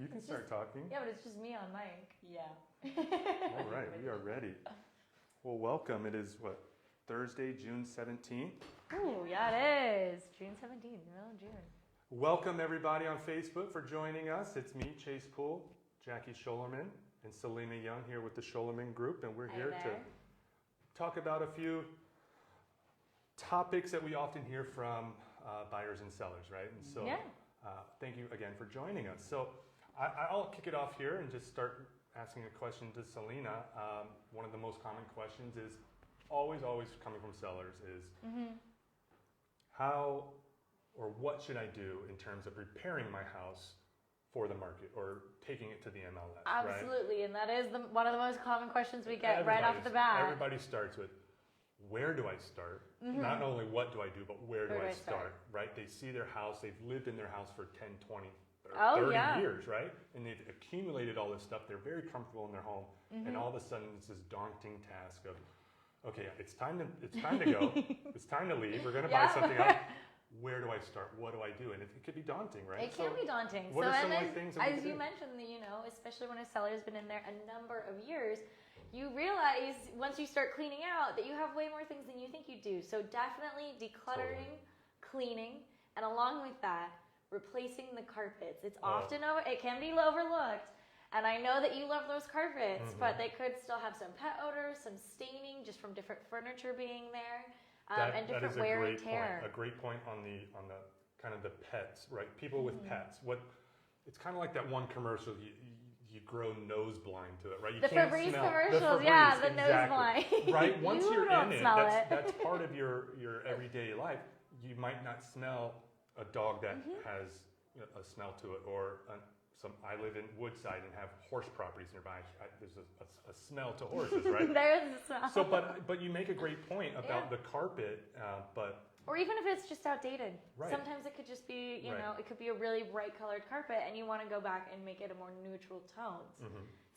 You can start talking. Yeah, but it's just me on mic. Yeah. All right, we are ready. Well, welcome. It is what, Thursday, June 17th. Ooh, yeah, it is. June 17th, middle of June. Welcome everybody on Facebook for joining us. It's me, Chase Poole, Jackie Scholerman, and Selena Young here with the Scholerman Group, and we're here to talk about a few topics that we often hear from buyers and sellers, right? And so, thank you again for joining us. So, I'll kick it off here and just start asking a question to Selena. One of the most common questions is always coming from sellers is how or what should I do in terms of preparing my house for the market or taking it to the MLS? Absolutely, right? And that is one of the most common questions we get right off the bat. Everybody starts with, where do I start? Not only what do I do, but where do I start, right? They see their house, they've lived in their house for 10, 20, 30 years, right? And they've accumulated all this stuff. They're very comfortable in their home. And all of a sudden, it's this daunting task of, okay, it's time to go. It's time to leave. We're going to buy something else. Where do I start? What do I do? And it could be daunting, right? It can be daunting. What are some things that as you mentioned, especially when a seller has been in there a number of years, you realize once you start cleaning out that you have way more things than you think you do. So definitely decluttering, cleaning, and along with that, replacing the carpets. It's often it can be overlooked. And I know that you love those carpets, but they could still have some pet odor, some staining just from different furniture being there. And different wear and tear. A great point on the kind of the pets, right? People with pets. It's kind of like that one commercial. You grow nose blind to it, right? You the can't Febreze smell commercials, the nose blind. Right? Once you're in it, that's part of your everyday life. You might not smell a dog that has a smell to it, or I live in Woodside and have horse properties nearby. There's a smell to horses, right? There's a smell. So, but you make a great point about the carpet, or even if it's just outdated. Right. Sometimes it could just be, it could be a really bright colored carpet, and you want to go back and make it a more neutral tones.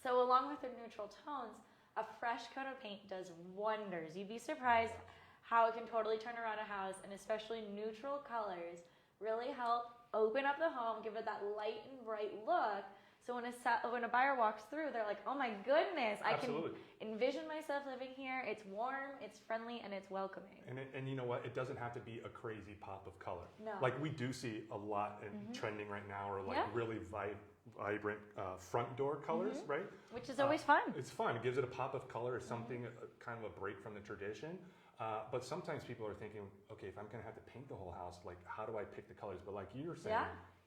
So along with the neutral tones, a fresh coat of paint does wonders. You'd be surprised how it can totally turn around a house, and especially neutral colors really help open up the home, give it that light and bright look. So when a buyer walks through, they're like, "Oh my goodness, I can envision myself living here. It's warm, it's friendly, and it's welcoming." And you know what? It doesn't have to be a crazy pop of color. No. Like we do see a lot in trending right now, or like really vibrant front door colors, right? Which is always fun. It's fun. It gives it a pop of color, or something, kind of a break from the tradition. But sometimes people are thinking, okay, if I'm going to have to paint the whole house, like how do I pick the colors? But like you were saying,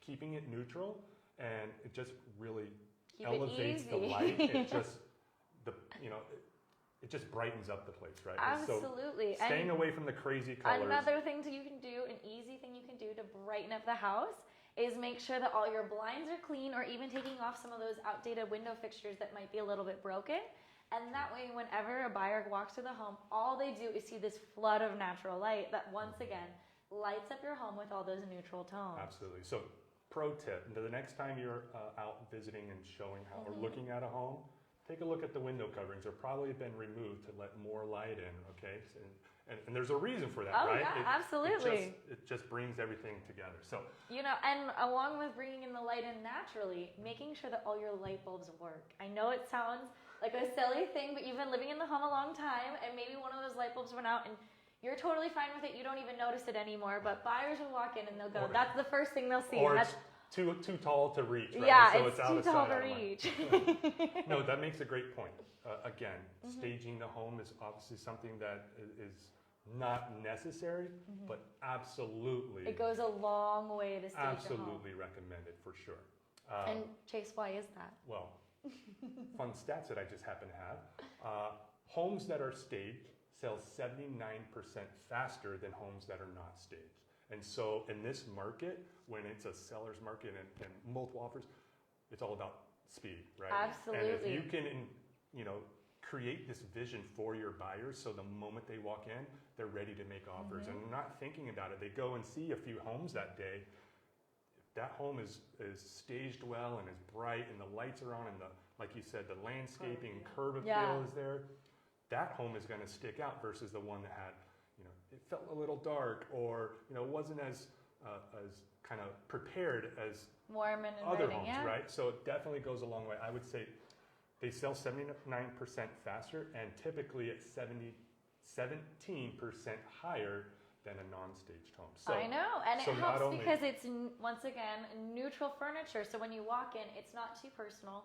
keeping it neutral, and it just really elevates the light. It just it just brightens up the place, right? Absolutely. So staying away from the crazy colors. Another thing you can do, an easy thing you can do to brighten up the house, is make sure that all your blinds are clean, or even taking off some of those outdated window fixtures that might be a little bit broken. And that way, whenever a buyer walks through the home, all they do is see this flood of natural light that once again lights up your home with all those neutral tones. Absolutely. So, pro tip, the next time you're out visiting and showing how or looking at a home, take a look at the window coverings. They're probably been removed to let more light in, okay? And there's a reason for that, right? Yeah, absolutely. It just brings everything together. So and along with bringing in the light in naturally, making sure that all your light bulbs work. I know it sounds like a silly thing, but you've been living in the home a long time, and maybe one of those light bulbs went out, and you're totally fine with it. You don't even notice it anymore. But buyers will walk in and they'll go, that's the first thing they'll see. Or it's too tall to reach, right? Yeah, so it's out too of tall sight, to reach. No, that makes a great point. Again, staging the home is obviously something that is not necessary, but absolutely. It goes a long way to stage absolutely recommended for sure. And Chase, why is that? Well, fun stats that I just happen to have. Homes that are staged sell 79% faster than homes that are not staged. And so in this market, when it's a seller's market and multiple offers, it's all about speed, right? Absolutely. And if you can, create this vision for your buyers, so the moment they walk in, they're ready to make offers and not thinking about it. They go and see a few homes that day. If that home is staged well and is bright and the lights are on and like you said, the landscaping, curb appeal is there, that home is going to stick out versus the one that had, it felt a little dark or, wasn't as as kind of prepared as warm and other inviting, homes, right? So it definitely goes a long way. I would say they sell 79% faster and typically at 17% higher than a non-staged home. So, I know, and so it helps because it's, once again, neutral furniture. So when you walk in, it's not too personal.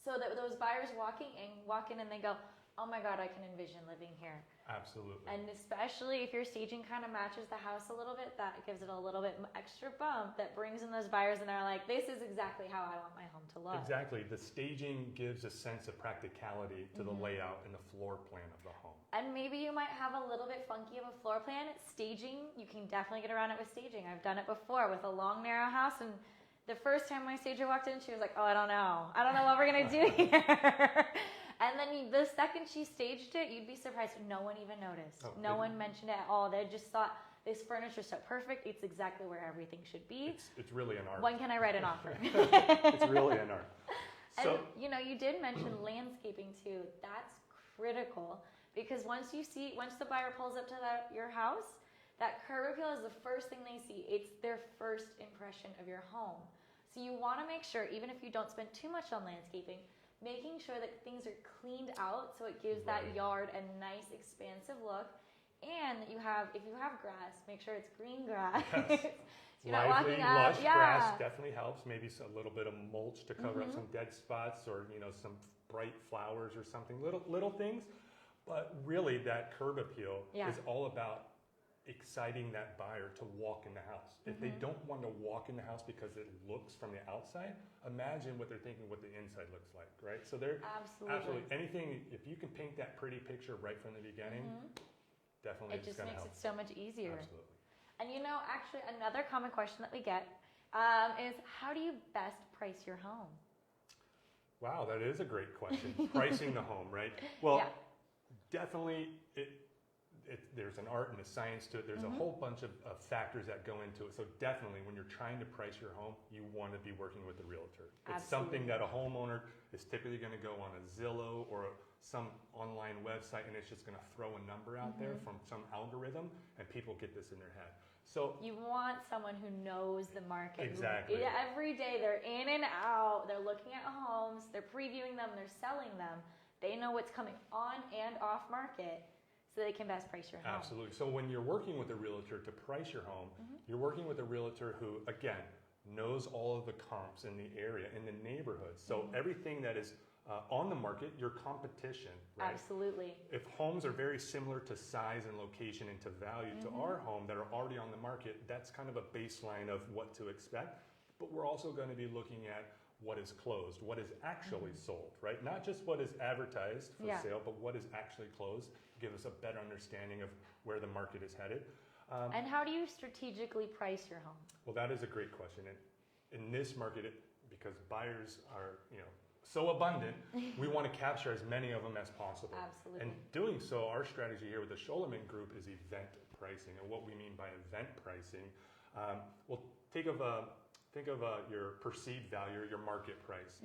So that those buyers walk in and they go, oh my God, I can envision living here. Absolutely. And especially if your staging kind of matches the house a little bit, that gives it a little bit extra bump that brings in those buyers and they're like, this is exactly how I want my home to look. Exactly. The staging gives a sense of practicality to the layout and the floor plan of the home. And maybe you might have a little bit funky of a floor plan. Staging, you can definitely get around it with staging. I've done it before with a long, narrow house, and the first time my stager walked in, she was like, oh, I don't know what we're going to do here. And then the second she staged it, you'd be surprised. No one even noticed. No one mentioned it at all. They just thought, this furniture's so perfect. It's exactly where everything should be. It's really an art. When can I write an offer? It's really an art. So, and you did mention landscaping too. That's critical because once the buyer pulls up to your house, that curb appeal is the first thing they see. It's their first impression of your home. So you want to make sure, even if you don't spend too much on landscaping, making sure that things are cleaned out so it gives that yard a nice expansive look, and that if you have grass, make sure it's green grass. Yes. So you're not walking up. Lush grass definitely helps. Maybe a little bit of mulch to cover up some dead spots, or some bright flowers or something. Little things, but really that curb appeal is all about exciting that buyer to walk in the house. If they don't want to walk in the house because it looks from the outside, imagine what they're thinking what the inside looks like, right? So they're absolutely anything, if you can paint that pretty picture right from the beginning, definitely it just makes it so much easier. Absolutely. And actually another common question that we get is, how do you best price your home? Wow, that is a great question. Pricing the home, right? Well, definitely there's an art and a science to it. There's a whole bunch of factors that go into it. So definitely when you're trying to price your home, you want to be working with a realtor. It's something that a homeowner is typically going to go on a Zillow or some online website, and it's just going to throw a number out there from some algorithm, and people get this in their head. So you want someone who knows the market. Exactly. Every day they're in and out, they're looking at homes, they're previewing them, they're selling them. They know what's coming on and off market, so they can best price your home. Absolutely. So when you're working with a realtor to price your home, you're working with a realtor who, again, knows all of the comps in the area, in the neighborhood. So everything that is on the market, your competition, right? Absolutely. If homes are very similar to size and location and to value to our home that are already on the market, that's kind of a baseline of what to expect. But we're also going to be looking at what is closed, what is actually sold, right? Not just what is advertised for sale, but what is actually closed. Give us a better understanding of where the market is headed. And how do you strategically price your home? Well, that is a great question. And in this market, because buyers are, so abundant, we want to capture as many of them as possible. Absolutely. And doing so, our strategy here with the Schoelerman Group is event pricing. And what we mean by event pricing, well, think of your perceived value, your market price.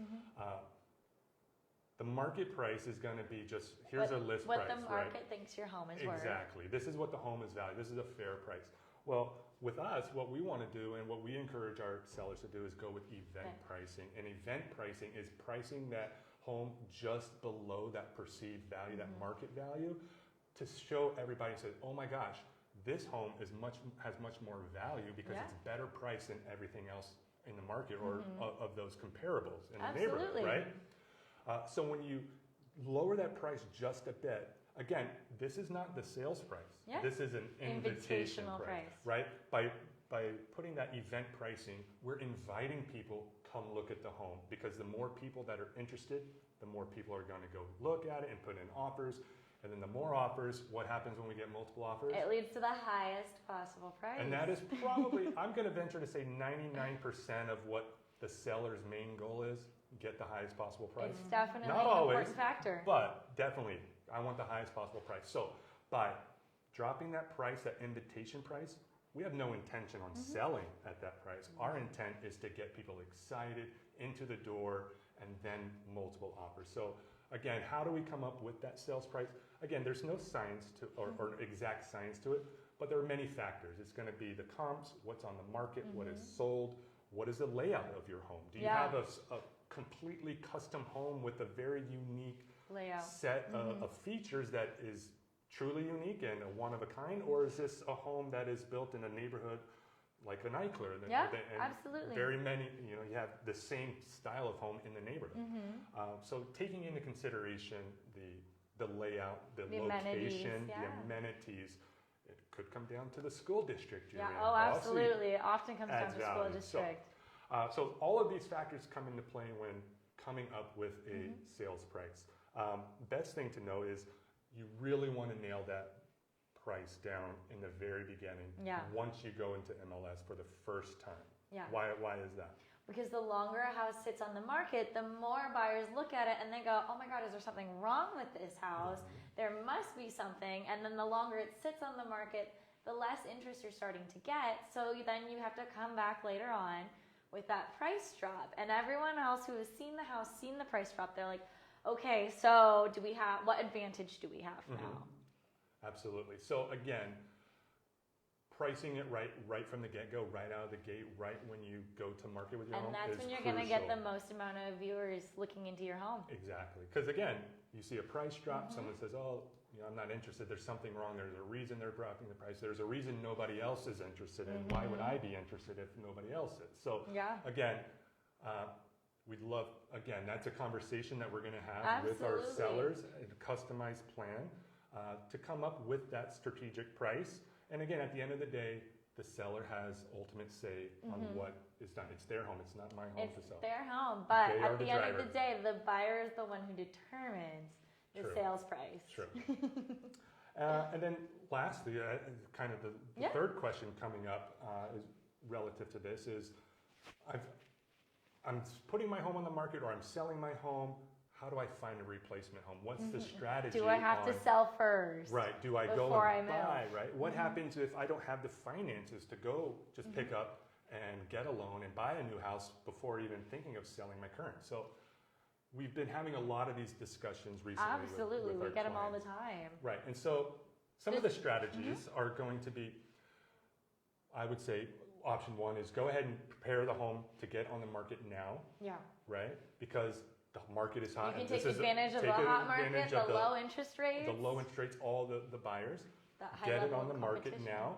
The market price is going to be just, here's a list price, what the market thinks your home is worth. Exactly. This is what the home is valued. This is a fair price. Well, with us, what we want to do and what we encourage our sellers to do is go with event pricing. And event pricing is pricing that home just below that perceived value, that market value, to show everybody, say, oh my gosh, this home has much more value because it's better priced than everything else in the market or of those comparables in the neighborhood, right? So when you lower that price just a bit, again, this is not the sales price. This is an invitation price, right? By putting that event pricing, we're inviting people come look at the home, because the more people that are interested, the more people are going to go look at it and put in offers. And then the more offers, what happens when we get multiple offers? It leads to the highest possible price. And that is probably, I'm going to venture to say 99% of what the seller's main goal is, get the highest possible price. It's definitely Not an always, important factor. But definitely, I want the highest possible price. So by dropping that price, that invitation price, we have no intention on selling at that price. Our intent is to get people excited into the door and then multiple offers. So again, how do we come up with that sales price? Again, there's no science to or exact science to it. but there are many factors. It's going to be the comps, what's on the market, what is sold, what is the layout of your home. Do you have a completely custom home with a very unique layout set of features that is truly unique and a one of a kind, or is this a home that is built in a neighborhood like an Eichler? Yeah, and absolutely. Very many, you have the same style of home in the neighborhood. So taking into consideration the layout, the location, the amenities, it could come down to the school district you're in. Oh, absolutely. It often comes down to school district. So all of these factors come into play when coming up with a sales price. Best thing to know is you really want to nail that price down in the very beginning once you go into MLS for the first time. Why is that? Because the longer a house sits on the market, the more buyers look at it and they go, oh my God, is there something wrong with this house? There must be something. And then the longer it sits on the market, the less interest you're starting to get. So then you have to come back later on with that price drop. And everyone else who has seen the house, seen the price drop, they're like, okay, so what advantage do we have now? Absolutely. So again, pricing it right from the get-go, right out of the gate, right when you go to market with your home is crucial. And that's when you're going to get the most amount of viewers looking into your home. Exactly. Because again, you see a price drop, someone says, oh, I'm not interested, there's something wrong, there's a reason they're dropping the price, there's a reason nobody else is interested in. Why would I be interested if nobody else is? So again, we'd love, that's a conversation that we're going to have with our sellers, a customized plan to come up with that strategic price. And again, at the end of the day, the seller has ultimate say on what is done. It's their home. It's not my home to sell. It's their home. But at the end of the day, the buyer is the one who determines the sales price. True. And then lastly, kind of the third question coming up is relative to this is I'm putting my home on the market or I'm selling my home. How do I find a replacement home? What's the strategy? Do I have to sell first? Right. Do I go and buy? Right. What happens if I don't have the finances to go just pick up and get a loan and buy a new house before even thinking of selling my current? So we've been having a lot of these discussions recently. Absolutely. With we get clients. them all the time. Right. And so some of the strategies are going to be, I would say, option one is go ahead and prepare the home to get on the market now. Yeah. Right? Because the market is hot. You can take advantage of the hot market, the low interest rates. The low interest rates, all the buyers. Get it on the market now.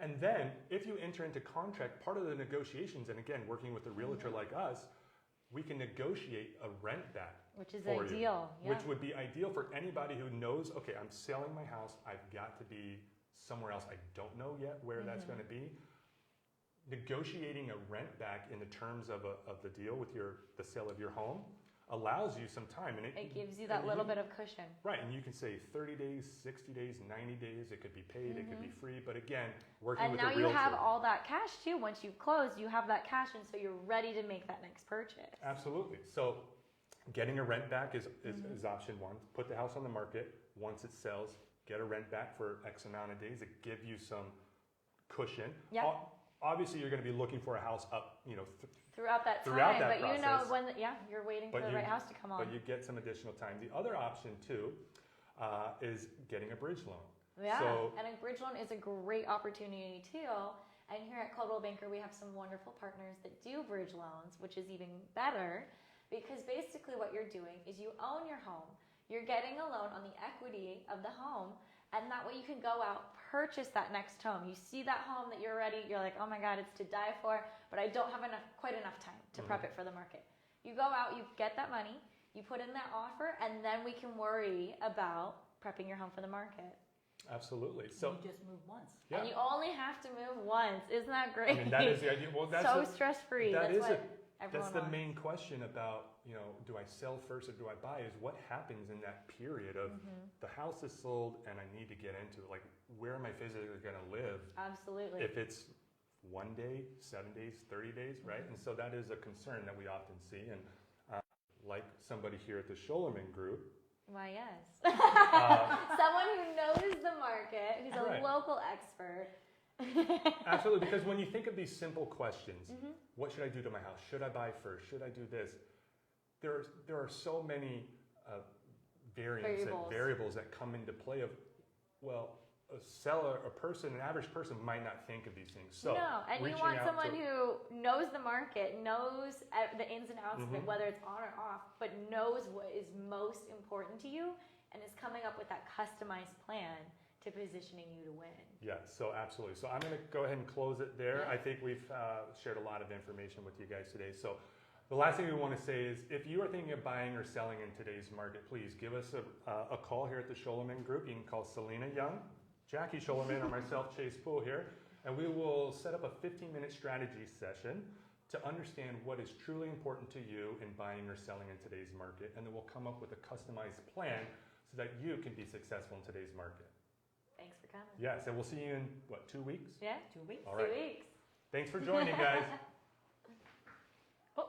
And then if you enter into contract, part of the negotiations, and again, working with a realtor like us, we can negotiate a rent back. Which is ideal. Yeah. Which would be ideal for anybody who knows, okay, I'm selling my house. I've got to be somewhere else. I don't know yet where that's going to be. Negotiating a rent back in the terms of the deal with the sale of your home allows you some time. And it gives you that little bit of cushion. Right, and you can say 30 days, 60 days, 90 days. It could be paid, it could be free. But again, working with a realtor. And now you have all that cash too. Once you've closed, you have that cash, and so you're ready to make that next purchase. Absolutely. So getting a rent back is option one. Put the house on the market. Once it sells, get a rent back for X amount of days. It gives you some cushion. Yeah. Obviously, you're going to be looking for a house up, throughout that time. But process. When you're waiting for the right house to come on. But you get some additional time. The other option too is getting a bridge loan. Yeah, and a bridge loan is a great opportunity too. And here at Coldwell Banker, we have some wonderful partners that do bridge loans, which is even better because basically what you're doing is you own your home. You're getting a loan on the equity of the home. And that way you can go out, purchase that next home. You see that home that you're ready, you're like, oh my God, it's to die for, but I don't have quite enough time to prep it for the market. You go out, you get that money, you put in that offer, and then we can worry about prepping your home for the market. Absolutely. So you just move once. Yeah. And you only have to move once. Isn't that great? I mean, that is the idea. Well, that's so stress-free. That's the main question about, do I sell first or do I buy, is what happens in that period of the house is sold and I need to get into it. Like, where am I physically going to live? Absolutely. If it's 1 day, 7 days, 30 days, right? And so that is a concern that we often see. And like somebody here at the Scholeman Group. Why, yes. Someone who knows the market, who's a local expert. Absolutely, because when you think of these simple questions, what should I do to my house? Should I buy first? Should I do this? There are so many variables that come into play of, well, an average person might not think of these things. So no, and you want someone who knows the market, knows the ins and outs of it, whether it's on or off, but knows what is most important to you and is coming up with that customized plan to positioning you to win. Yeah, so absolutely. So I'm going to go ahead and close it there. Yeah. I think we've shared a lot of information with you guys today. So the last thing we want to say is if you are thinking of buying or selling in today's market, please give us a call here at the Schoelerman Group. You can call Selena Young, Jackie Schoelerman, or myself, Chase Poole here, and we will set up a 15-minute strategy session to understand what is truly important to you in buying or selling in today's market, and then we'll come up with a customized plan so that you can be successful in today's market. Thanks for coming. Yes, and we'll see you in, 2 weeks? Yeah, 2 weeks. All right. 2 weeks. Thanks for joining, guys. Oh.